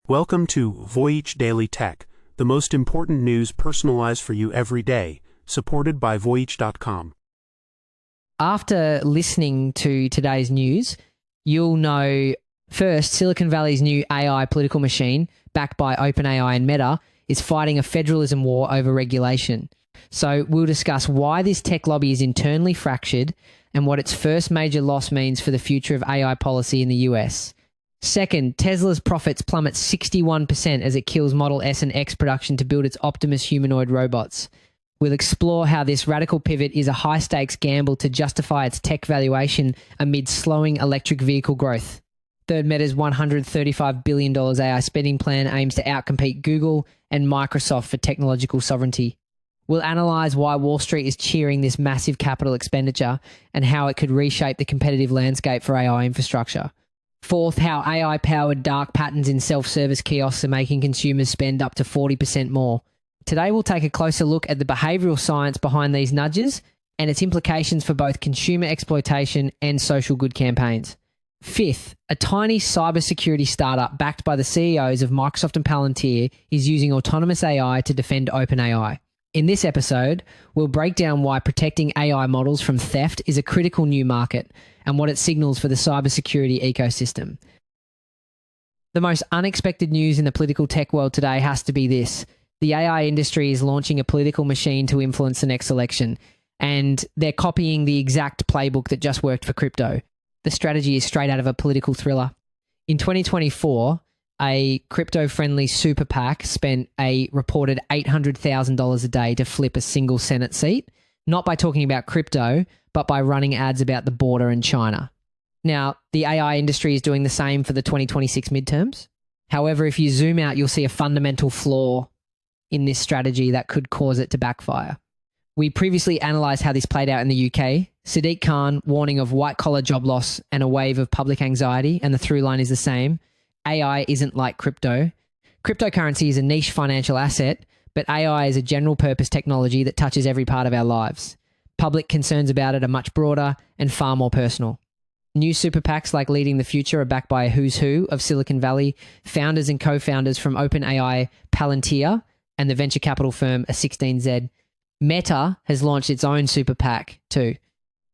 Welcome to Voyage Daily Tech, the most important news personalized for you every day, supported by Voyage.com. After listening to today's news, you'll know first Silicon Valley's new AI political machine, backed by OpenAI and Meta, is fighting a federalism war over regulation. So we'll discuss why this tech lobby is internally fractured and what its first major loss means for the future of AI policy in the US. Second, Tesla's profits plummet 61% as it kills Model S and X production to build its Optimus humanoid robots. We'll explore how this radical pivot is a high-stakes gamble to justify its tech valuation amid slowing electric vehicle growth. Third, Meta's $135 billion AI spending plan aims to outcompete Google and Microsoft for technological sovereignty. We'll analyse why Wall Street is cheering this massive capital expenditure and how it could reshape the competitive landscape for AI infrastructure. Fourth, how AI-powered dark patterns in self-service kiosks are making consumers spend up to 40% more. Today, we'll take a closer look at the behavioural science behind these nudges and its implications for both consumer exploitation and social good campaigns. Fifth, a tiny cybersecurity startup backed by the CEOs of Microsoft and Palantir is using autonomous AI to defend OpenAI. In this episode, we'll break down why protecting AI models from theft is a critical new market and what it signals for the cybersecurity ecosystem. The most unexpected news in the political tech world today has to be this. The AI industry is launching a political machine to influence the next election, and they're copying the exact playbook that just worked for crypto. The strategy is straight out of a political thriller. In 2024, a crypto-friendly super PAC spent a reported $800,000 a day to flip a single Senate seat, not by talking about crypto, but by running ads about the border and China. Now, the AI industry is doing the same for the 2026 midterms. However, if you zoom out, you'll see a fundamental flaw in this strategy that could cause it to backfire. We previously analysed how this played out in the UK. Sadiq Khan warning of white-collar job loss and a wave of public anxiety, and the through line is the same. AI isn't like crypto. Cryptocurrency is a niche financial asset, but AI is a general-purpose technology that touches every part of our lives. Public concerns about it are much broader and far more personal. New super PACs like Leading the Future are backed by a who's who of Silicon Valley, founders and co-founders from OpenAI, Palantir, and the venture capital firm A16Z. Meta has launched its own super PAC too.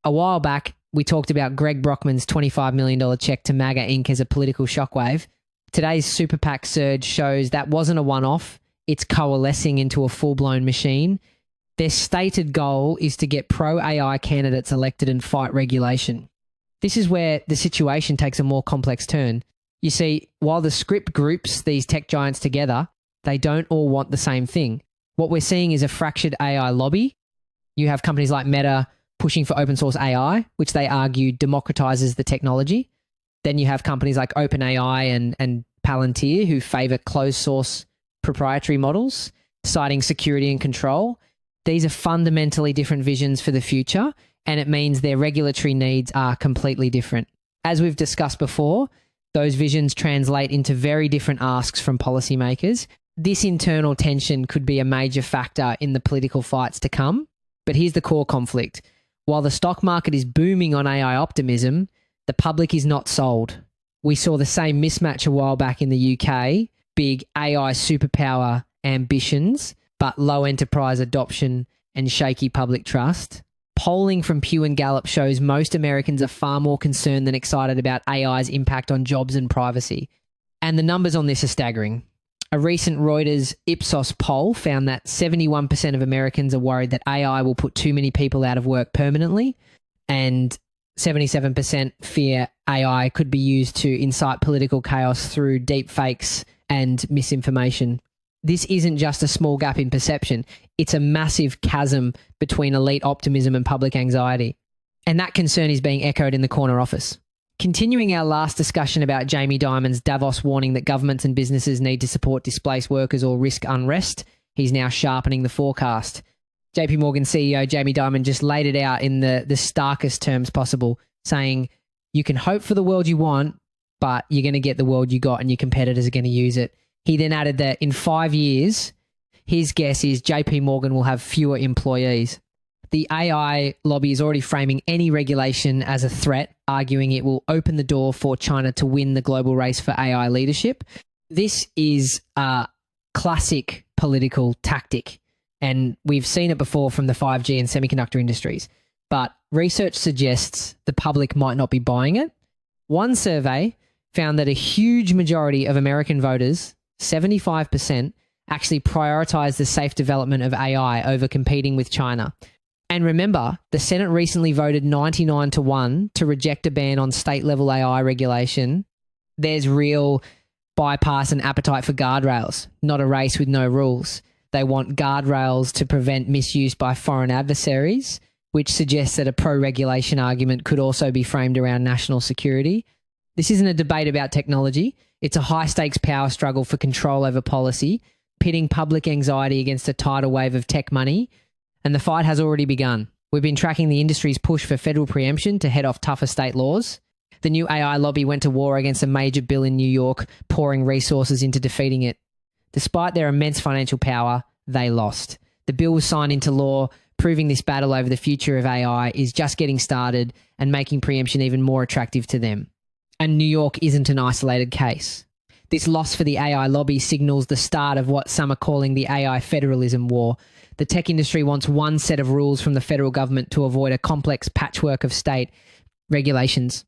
A while back, we talked about Greg Brockman's $25 million check to MAGA Inc. as a political shockwave. Today's super PAC surge shows that wasn't a one-off. It's coalescing into a full-blown machine. Their stated goal is to get pro-AI candidates elected and fight regulation. This is where the situation takes a more complex turn. You see, while the script groups these tech giants together, they don't all want the same thing. What we're seeing is a fractured AI lobby. You have companies like Meta pushing for open source AI, which they argue democratizes the technology. Then you have companies like OpenAI and Palantir who favor closed source proprietary models, citing security and control. These are fundamentally different visions for the future, and it means their regulatory needs are completely different. As we've discussed before, those visions translate into very different asks from policymakers. This internal tension could be a major factor in the political fights to come. But here's the core conflict. While the stock market is booming on AI optimism, the public is not sold. We saw the same mismatch a while back in the UK, big AI superpower ambitions, but low enterprise adoption and shaky public trust. Polling from Pew and Gallup shows most Americans are far more concerned than excited about AI's impact on jobs and privacy. And the numbers on this are staggering. A recent Reuters Ipsos poll found that 71% of Americans are worried that AI will put too many people out of work permanently, and 77% fear AI could be used to incite political chaos through deep fakes and misinformation. This isn't just a small gap in perception, it's a massive chasm between elite optimism and public anxiety. And that concern is being echoed in the corner office. Continuing our last discussion about Jamie Dimon's Davos warning that governments and businesses need to support displaced workers or risk unrest, he's now sharpening the forecast. JP Morgan CEO Jamie Dimon just laid it out in the starkest terms possible, saying, you can hope for the world you want, but you're going to get the world you got and your competitors are going to use it. He then added that in 5 years, his guess is JP Morgan will have fewer employees. The AI lobby is already framing any regulation as a threat, arguing it will open the door for China to win the global race for AI leadership. This is a classic political tactic, and we've seen it before from the 5G and semiconductor industries. But research suggests the public might not be buying it. One survey found that a huge majority of American voters, 75%, actually prioritize the safe development of AI over competing with China. And remember, the Senate recently voted 99-1 to reject a ban on state-level AI regulation. There's real bipartisan appetite for guardrails, not a race with no rules. They want guardrails to prevent misuse by foreign adversaries, which suggests that a pro-regulation argument could also be framed around national security. This isn't a debate about technology. It's a high-stakes power struggle for control over policy, pitting public anxiety against a tidal wave of tech money, and the fight has already begun. We've been tracking the industry's push for federal preemption to head off tougher state laws. The new AI lobby went to war against a major bill in New York, pouring resources into defeating it. Despite their immense financial power, they lost. The bill was signed into law, proving this battle over the future of AI is just getting started and making preemption even more attractive to them. And New York isn't an isolated case. This loss for the AI lobby signals the start of what some are calling the AI federalism war. The tech industry wants one set of rules from the federal government to avoid a complex patchwork of state regulations.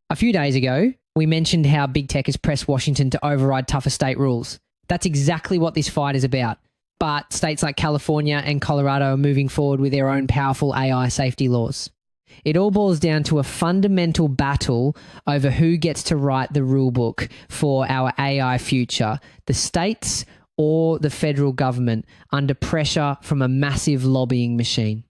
A few days ago, we mentioned how big tech has pressed Washington to override tougher state rules. That's exactly what this fight is about. But states like California and Colorado are moving forward with their own powerful AI safety laws. It all boils down to a fundamental battle over who gets to write the rulebook for our AI future, the states or the federal government, under pressure from a massive lobbying machine.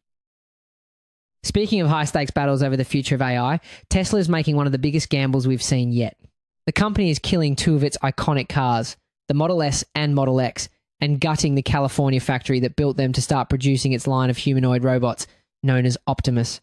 Speaking of high-stakes battles over the future of AI, Tesla is making one of the biggest gambles we've seen yet. The company is killing two of its iconic cars, the Model S and Model X, and gutting the California factory that built them to start producing its line of humanoid robots, known as Optimus.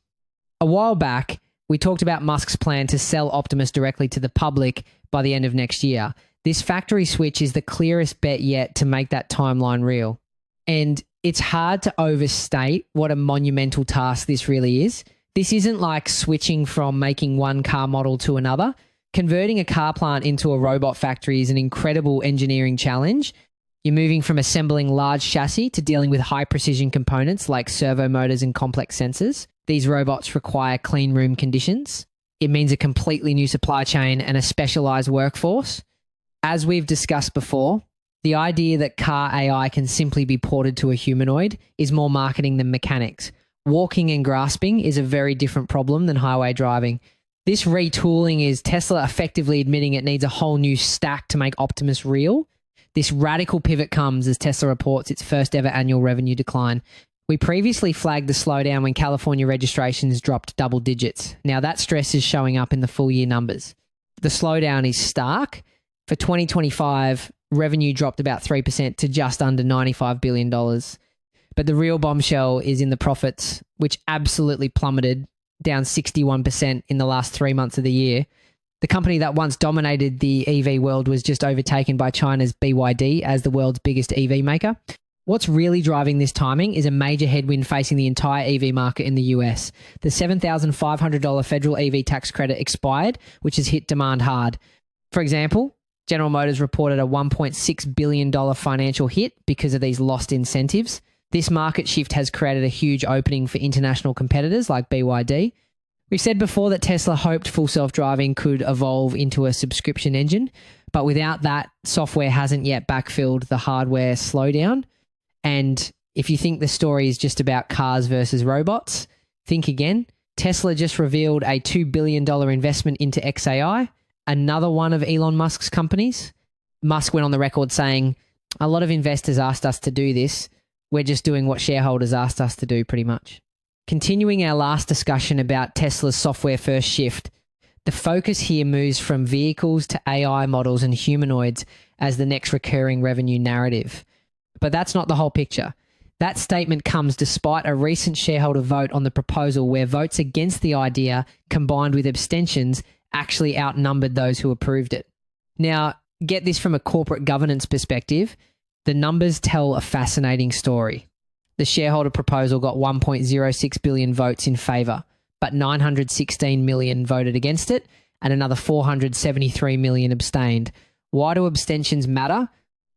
A while back, we talked about Musk's plan to sell Optimus directly to the public by the end of next year. This factory switch is the clearest bet yet to make that timeline real. And it's hard to overstate what a monumental task this really is. This isn't like switching from making one car model to another. Converting a car plant into a robot factory is an incredible engineering challenge. You're moving from assembling large chassis to dealing with high-precision components like servo motors and complex sensors. These robots require clean room conditions. It means a completely new supply chain and a specialized workforce. As we've discussed before, the idea that car AI can simply be ported to a humanoid is more marketing than mechanics. Walking and grasping is a very different problem than highway driving. This retooling is Tesla effectively admitting it needs a whole new stack to make Optimus real. This radical pivot comes as Tesla reports its first ever annual revenue decline. We previously flagged the slowdown when California registrations dropped double digits. Now that stress is showing up in the full year numbers. The slowdown is stark. For 2025, revenue dropped about 3% to just under $95 billion. But the real bombshell is in the profits, which absolutely plummeted, down 61% in the last 3 months of the year. The company that once dominated the EV world was just overtaken by China's BYD as the world's biggest EV maker. What's really driving this timing is a major headwind facing the entire EV market in the US. The $7,500 federal EV tax credit expired, which has hit demand hard. For example, General Motors reported a $1.6 billion financial hit because of these lost incentives. This market shift has created a huge opening for international competitors like BYD. We've said before that Tesla hoped full self-driving could evolve into a subscription engine, but without that, software hasn't yet backfilled the hardware slowdown. And if you think the story is just about cars versus robots, think again. Tesla just revealed a $2 billion investment into XAI, another one of Elon Musk's companies. Musk went on the record saying, "A lot of investors asked us to do this. We're just doing what shareholders asked us to do," pretty much. Continuing our last discussion about Tesla's software-first shift, the focus here moves from vehicles to AI models and humanoids as the next recurring revenue narrative. But that's not the whole picture. That statement comes despite a recent shareholder vote on the proposal where votes against the idea combined with abstentions actually outnumbered those who approved it. Now, get this from a corporate governance perspective, the numbers tell a fascinating story. The shareholder proposal got 1.06 billion votes in favour, but 916 million voted against it and another 473 million abstained. Why do abstentions matter?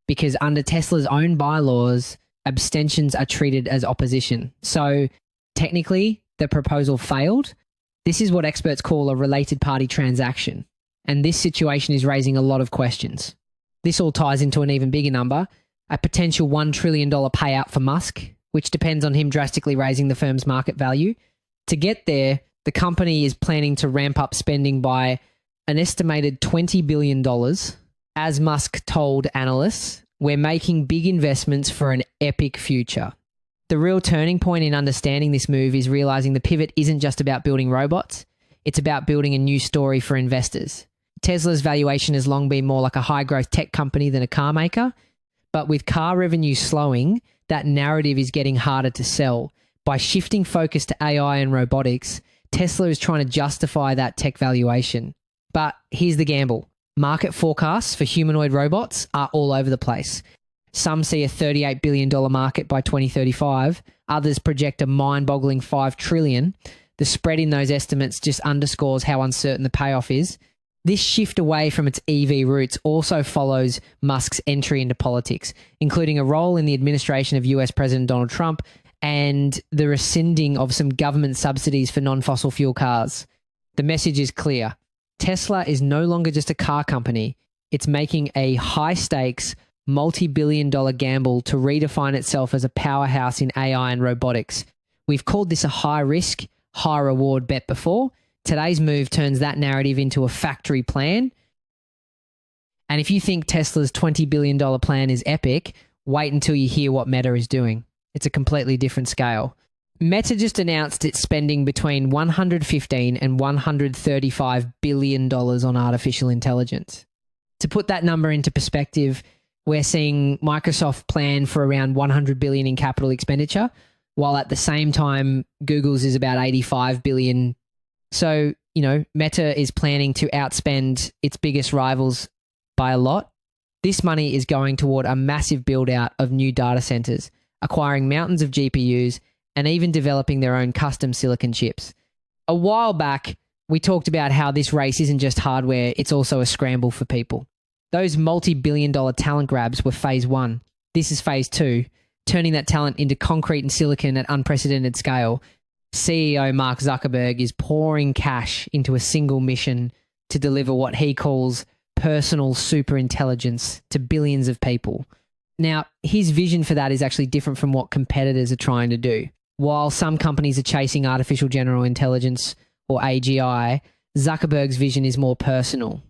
Because under Tesla's own bylaws, abstentions are treated as opposition. So technically, the proposal failed. This is what experts call a related party transaction. And this situation is raising a lot of questions. This all ties into an even bigger number, a potential $1 trillion payout for Musk, which depends on him drastically raising the firm's market value. To get there, the company is planning to ramp up spending by an estimated $20 billion. As Musk told analysts, we're making big investments for an epic future. The real turning point in understanding this move is realizing the pivot isn't just about building robots, it's about building a new story for investors. Tesla's valuation has long been more like a high-growth tech company than a car maker, but with car revenue slowing, that narrative is getting harder to sell. By shifting focus to AI and robotics, Tesla is trying to justify that tech valuation. But here's the gamble. Market forecasts for humanoid robots are all over the place. Some see a $38 billion market by 2035. Others project a mind-boggling $5 trillion. The spread in those estimates just underscores how uncertain the payoff is. This shift away from its EV roots also follows Musk's entry into politics, including a role in the administration of US President Donald Trump and the rescinding of some government subsidies for non-fossil fuel cars. The message is clear. Tesla is no longer just a car company. It's making a high-stakes, multi-billion-dollar gamble to redefine itself as a powerhouse in AI and robotics. We've called this a high-risk, high-reward bet before. Today's move turns that narrative into a factory plan. And if you think Tesla's $20 billion plan is epic, wait until you hear what Meta is doing. It's a completely different scale. Meta just announced it's spending between $115 and $135 billion on artificial intelligence. To put that number into perspective, we're seeing Microsoft plan for around $100 billion in capital expenditure, while at the same time, Google's is about $85 billion. So, Meta is planning to outspend its biggest rivals by a lot. This money is going toward a massive build-out of new data centers, acquiring mountains of GPUs, and even developing their own custom silicon chips. A while back, we talked about how this race isn't just hardware, it's also a scramble for people. Those multi-billion-dollar talent grabs were phase one. This is phase two, turning that talent into concrete and silicon at unprecedented scale. CEO Mark Zuckerberg is pouring cash into a single mission to deliver what he calls personal superintelligence to billions of people. Now, his vision for that is actually different from what competitors are trying to do. While some companies are chasing artificial general intelligence or AGI, Zuckerberg's vision is more personal.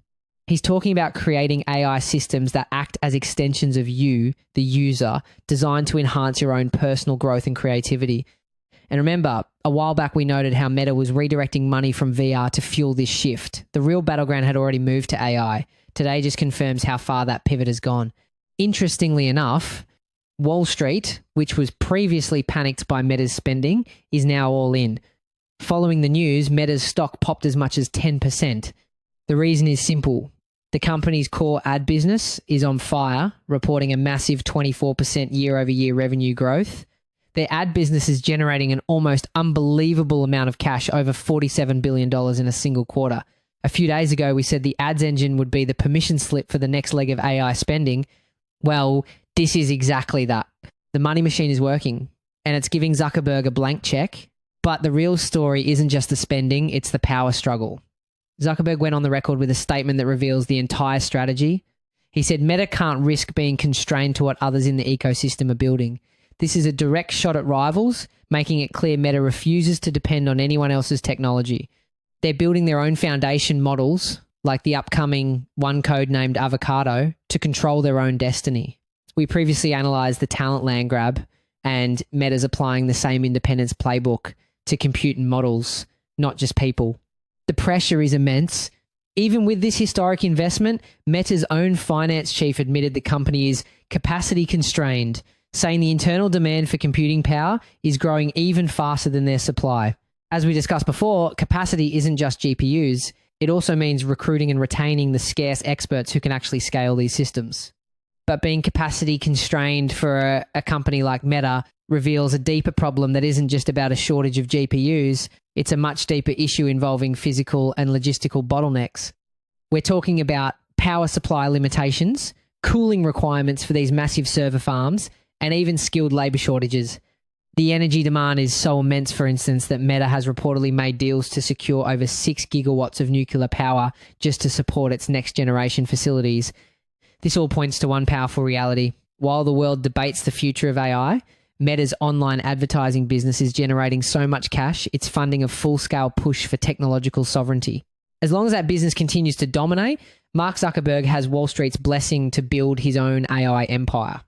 He's talking about creating AI systems that act as extensions of you, the user, designed to enhance your own personal growth and creativity. And remember, a while back we noted how Meta was redirecting money from VR to fuel this shift. The real battleground had already moved to AI. Today just confirms how far that pivot has gone. Interestingly enough, Wall Street, which was previously panicked by Meta's spending, is now all in. Following the news, Meta's stock popped as much as 10%. The reason is simple. The company's core ad business is on fire, reporting a massive 24% year-over-year revenue growth. Their ad business is generating an almost unbelievable amount of cash, over $47 billion in a single quarter. A few days ago, we said the ads engine would be the permission slip for the next leg of AI spending. Well, this is exactly that. The money machine is working, and it's giving Zuckerberg a blank check. But the real story isn't just the spending, it's the power struggle. Zuckerberg went on the record with a statement that reveals the entire strategy. He said Meta can't risk being constrained to what others in the ecosystem are building. This is a direct shot at rivals, making it clear Meta refuses to depend on anyone else's technology. They're building their own foundation models, like the upcoming one code-named Avocado, to control their own destiny. We previously analysed the talent land grab, and Meta's applying the same independence playbook to compute and models, not just people. The pressure is immense. Even with this historic investment, Meta's own finance chief admitted the company is capacity constrained, saying the internal demand for computing power is growing even faster than their supply. As we discussed before, capacity isn't just GPUs. It also means recruiting and retaining the scarce experts who can actually scale these systems. But being capacity constrained for a company like Meta reveals a deeper problem that isn't just about a shortage of GPUs, it's a much deeper issue involving physical and logistical bottlenecks. We're talking about power supply limitations, cooling requirements for these massive server farms, and even skilled labour shortages. The energy demand is so immense, for instance, that Meta has reportedly made deals to secure over 6 gigawatts of nuclear power just to support its next generation facilities. This all points to one powerful reality. While the world debates the future of AI, Meta's online advertising business is generating so much cash, it's funding a full-scale push for technological sovereignty. As long as that business continues to dominate, Mark Zuckerberg has Wall Street's blessing to build his own AI empire.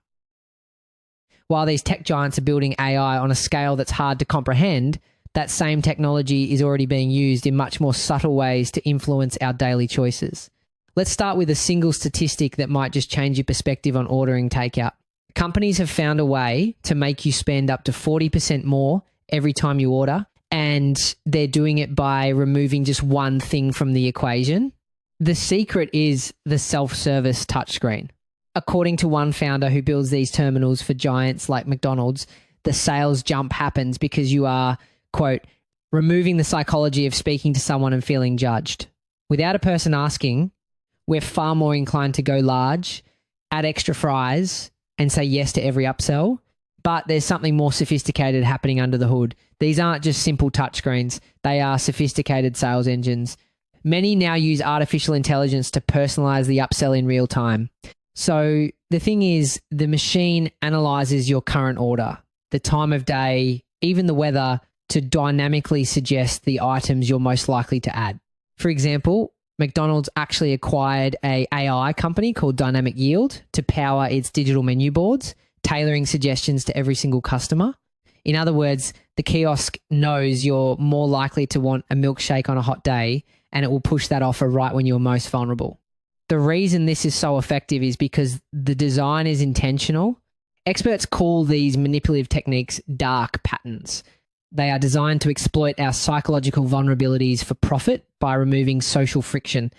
While these tech giants are building AI on a scale that's hard to comprehend, that same technology is already being used in much more subtle ways to influence our daily choices. Let's start with a single statistic that might just change your perspective on ordering takeout. Companies have found a way to make you spend up to 40% more every time you order, and they're doing it by removing just one thing from the equation. The secret is the self-service touchscreen. According to one founder who builds these terminals for giants like McDonald's, the sales jump happens because you are, quote, removing the psychology of speaking to someone and feeling judged. Without a person asking, we're far more inclined to go large, add extra fries, and say yes to every upsell. But there's something more sophisticated happening under the hood. These aren't just simple touchscreens. They are sophisticated sales engines. Many now use artificial intelligence to personalize the upsell in real time. So the thing is, the machine analyzes your current order, the time of day, even the weather, to dynamically suggest the items you're most likely to add. For example, McDonald's actually acquired an AI company called Dynamic Yield to power its digital menu boards, tailoring suggestions to every single customer. In other words, the kiosk knows you're more likely to want a milkshake on a hot day, and it will push that offer right when you're most vulnerable. The reason this is so effective is because the design is intentional. Experts call these manipulative techniques dark patterns. They are designed to exploit our psychological vulnerabilities for profit by removing social friction.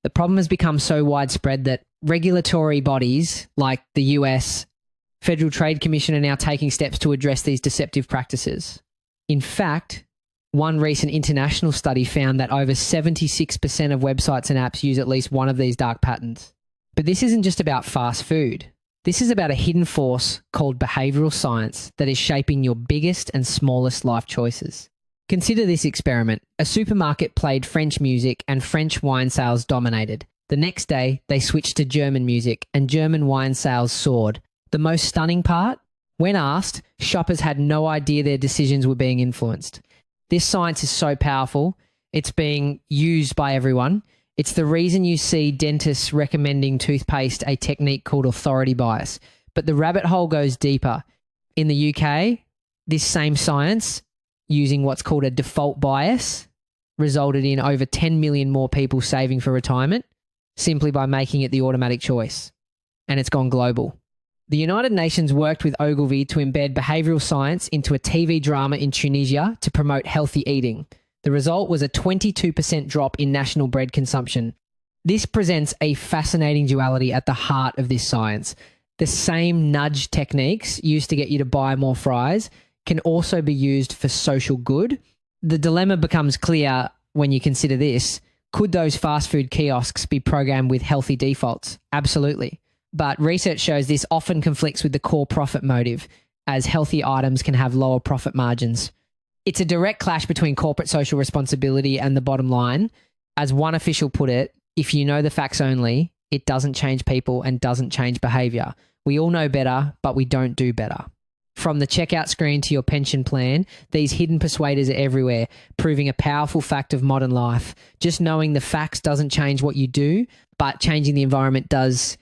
The problem has become so widespread that regulatory bodies like the US Federal Trade Commission are now taking steps to address these deceptive practices. In fact, one recent international study found that over 76% of websites and apps use at least one of these dark patterns. But this isn't just about fast food. This is about a hidden force called behavioral science that is shaping your biggest and smallest life choices. Consider this experiment. A supermarket played French music and French wine sales dominated. The next day, they switched to German music and German wine sales soared. The most stunning part? When asked, shoppers had no idea their decisions were being influenced. This science is so powerful, it's being used by everyone. It's the reason you see dentists recommending toothpaste, a technique called authority bias. But the rabbit hole goes deeper. In the UK, this same science, using what's called a default bias, resulted in over 10 million more people saving for retirement simply by making it the automatic choice. And it's gone global. The United Nations worked with Ogilvy to embed behavioural science into a TV drama in Tunisia to promote healthy eating. The result was a 22% drop in national bread consumption. This presents a fascinating duality at the heart of this science. The same nudge techniques used to get you to buy more fries can also be used for social good. The dilemma becomes clear when you consider this. Could those fast food kiosks be programmed with healthy defaults? Absolutely. But research shows this often conflicts with the core profit motive, as healthy items can have lower profit margins. It's a direct clash between corporate social responsibility and the bottom line. As one official put it, if you know the facts only, it doesn't change people and doesn't change behaviour. We all know better, but we don't do better. From the checkout screen to your pension plan, these hidden persuaders are everywhere, proving a powerful fact of modern life. Just knowing the facts doesn't change what you do, but changing the environment does.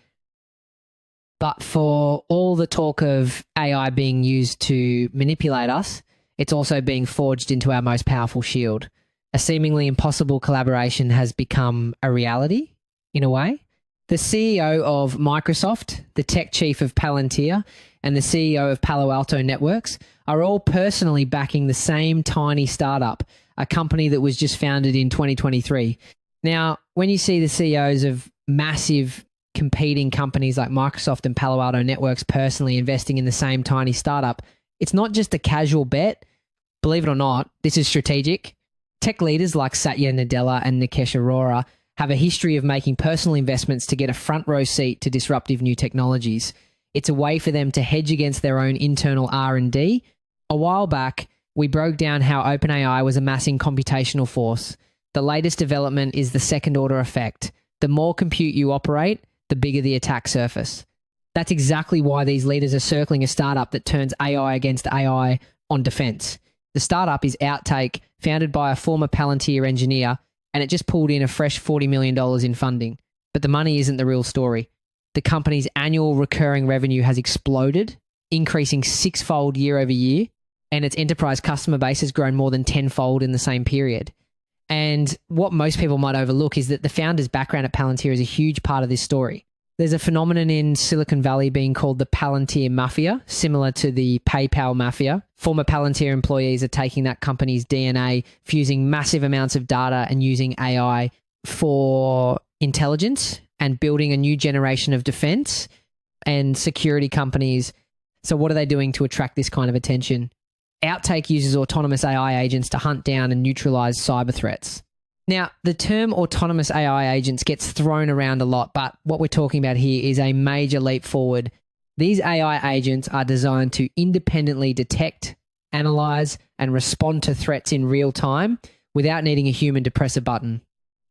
But for all the talk of AI being used to manipulate us, it's also being forged into our most powerful shield. A seemingly impossible collaboration has become a reality, in a way. The CEO of Microsoft, the tech chief of Palantir, and the CEO of Palo Alto Networks are all personally backing the same tiny startup, a company that was just founded in 2023. Now, when you see the CEOs of massive competing companies like Microsoft and Palo Alto Networks personally investing in the same tiny startup, it's not just a casual bet. Believe it or not, this is strategic. Tech leaders like Satya Nadella and Nikesh Arora have a history of making personal investments to get a front row seat to disruptive new technologies. It's a way for them to hedge against their own internal R&D. A while back, we broke down how OpenAI was amassing computational force. The latest development is the second order effect. The more compute you operate, the bigger the attack surface. That's exactly why these leaders are circling a startup that turns AI against AI on defense. The startup is Outtake, founded by a former Palantir engineer, and it just pulled in a fresh $40 million in funding. But the money isn't the real story. The company's annual recurring revenue has exploded, increasing 6-fold year over year, and its enterprise customer base has grown more than 10-fold in the same period. And what most people might overlook is that the founder's background at Palantir is a huge part of this story. There's a phenomenon in Silicon Valley being called the Palantir Mafia, similar to the PayPal Mafia. Former Palantir employees are taking that company's DNA, fusing massive amounts of data and using AI for intelligence and building a new generation of defense and security companies. So what are they doing to attract this kind of attention? Outtake uses autonomous AI agents to hunt down and neutralize cyber threats. Now, the term autonomous AI agents gets thrown around a lot, but what we're talking about here is a major leap forward. These AI agents are designed to independently detect, analyze, and respond to threats in real time without needing a human to press a button.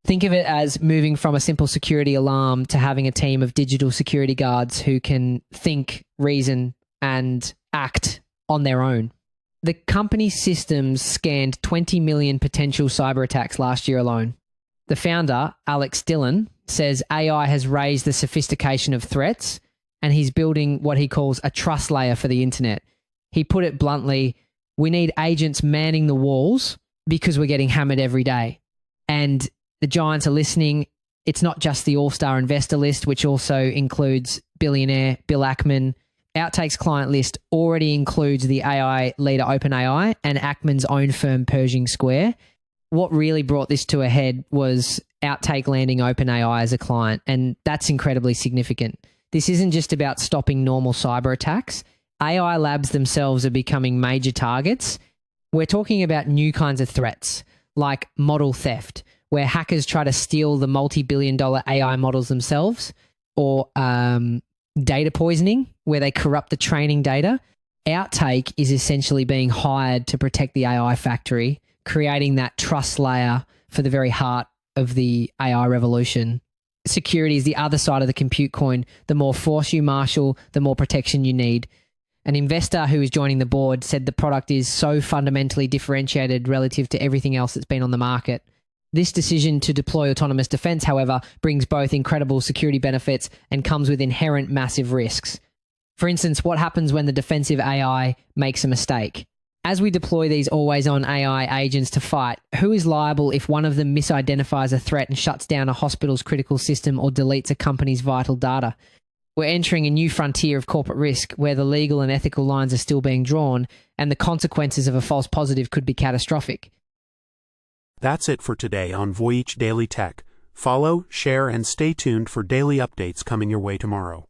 Think of it as moving from a simple security alarm to having a team of digital security guards who can think, reason, and act on their own. The company's systems scanned 20 million potential cyber attacks last year alone. The founder, Alex Dillon, says AI has raised the sophistication of threats, and he's building what he calls a trust layer for the internet. He put it bluntly, we need agents manning the walls because we're getting hammered every day. And the giants are listening. It's not just the all-star investor list, which also includes billionaire Bill Ackman. Outtake's client list already includes the AI leader OpenAI and Ackman's own firm Pershing Square. What really brought this to a head was Outtake landing OpenAI as a client, and that's incredibly significant. This isn't just about stopping normal cyber attacks. AI labs themselves are becoming major targets. We're talking about new kinds of threats, like model theft, where hackers try to steal the multi-billion-dollar AI models themselves, or data poisoning, where they corrupt the training data. Outtake is essentially being hired to protect the AI factory, creating that trust layer for the very heart of the AI revolution. Security is the other side of the compute coin. The more force you marshal, the more protection you need. An investor who is joining the board said the product is so fundamentally differentiated relative to everything else that's been on the market. This decision to deploy autonomous defense, however, brings both incredible security benefits and comes with inherent massive risks. For instance, what happens when the defensive AI makes a mistake? As we deploy these always-on AI agents to fight, who is liable if one of them misidentifies a threat and shuts down a hospital's critical system or deletes a company's vital data? We're entering a new frontier of corporate risk where the legal and ethical lines are still being drawn, and the consequences of a false positive could be catastrophic. That's it for today on Voyage Daily Tech. Follow, share, and stay tuned for daily updates coming your way tomorrow.